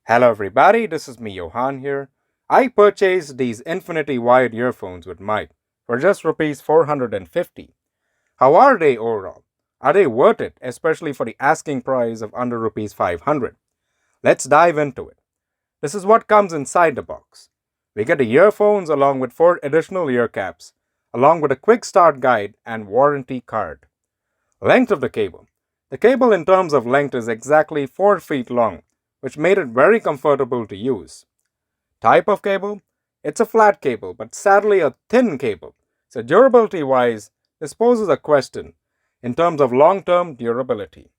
Hello everybody, this is me Johan here. I purchased these Infinity wired earphones with mic for just rupees 450. How are they overall? Are they worth it, especially for the asking price of under rupees 500? Let's dive into it. This is what comes inside the box. We get the earphones along with 4 additional ear caps, along with a quick start guide and warranty card. Length of the cable. The cable in terms of length is exactly 4 feet long, which made it very comfortable to use. Type of cable? It's a flat cable, but sadly a thin cable. So durability wise, this poses a question in terms of long term durability.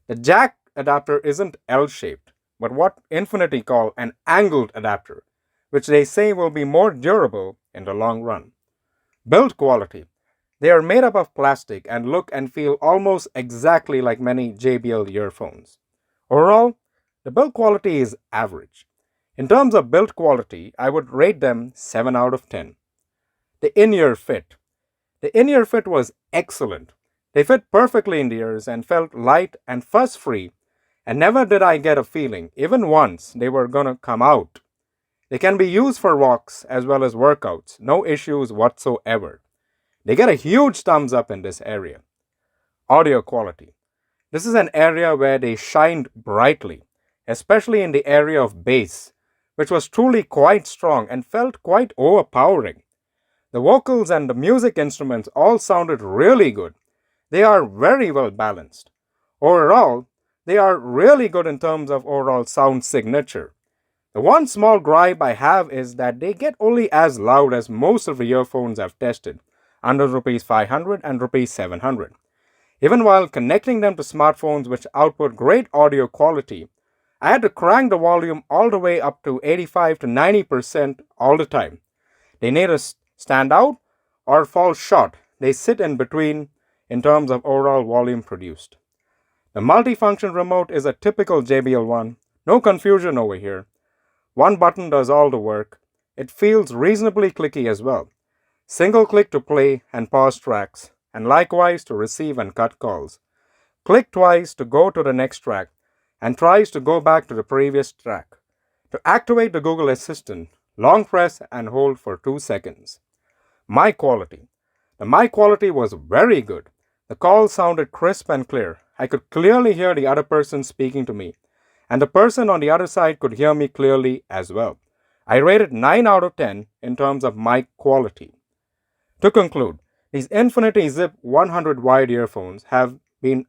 The jack adapter isn't L shaped, but what Infinity call an angled adapter, which they say will be more durable in the long run. Build quality. They are made up of plastic and look and feel almost exactly like many JBL earphones. Overall, the build quality is average. In terms of build quality, I would rate them 7 out of 10. The in-ear fit. The in-ear fit was excellent. They fit perfectly in the ears and felt light and fuss-free, and never did I get a feeling, even once, they were gonna come out. They can be used for walks as well as workouts, no issues whatsoever. They get a huge thumbs up in this area. Audio quality. This is an area where they shined brightly, especially in the area of bass, which was truly quite strong and felt quite overpowering. The vocals and the music instruments all sounded really good. They are very well balanced. Overall, they are really good in terms of overall sound signature. The one small gripe I have is that they get only as loud as most of the earphones I've tested, under rupees 500 and rupees 700. Even while connecting them to smartphones which output great audio quality, I had to crank the volume all the way up to 85 to 90% all the time. They neither stand out or fall short. They sit in between in terms of overall volume produced. The multifunction remote is a typical JBL one. No confusion over here. One button does all the work. It feels reasonably clicky as well. Single click to play and pause tracks, and likewise to receive and cut calls. Click twice to go to the next track, and tries to go back to the previous track. To activate the Google Assistant, long press and hold for 2 seconds. Mic quality. The mic quality was very good. The call sounded crisp and clear. I could clearly hear the other person speaking to me, and the person on the other side could hear me clearly as well. I rated 9 out of 10 in terms of mic quality. To conclude, these Infinity Zip 100 wired earphones have been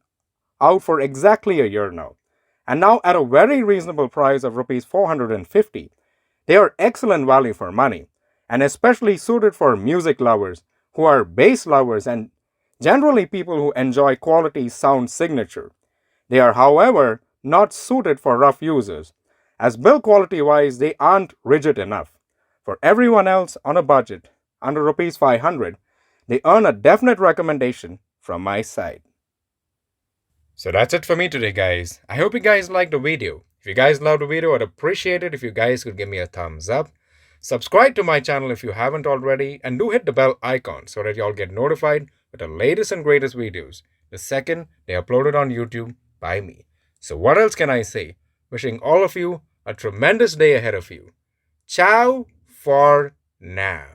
out for exactly a year now, and now at a very reasonable price of rupees 450. They are excellent value for money, and especially suited for music lovers who are bass lovers and generally people who enjoy quality sound signature. They are, however, not suited for rough users, as build quality wise they aren't rigid enough. For everyone else on a budget under rupees 500, they earn a definite recommendation from my side. So that's it for me today, guys. I hope you guys liked the video. If you guys loved the video, I'd appreciate it if you guys could give me a thumbs up. Subscribe to my channel if you haven't already, and do hit the bell icon so that y'all get notified with the latest and greatest videos the second they're uploaded on YouTube by me. So what else can I say? Wishing all of you a tremendous day ahead of you. Ciao for now.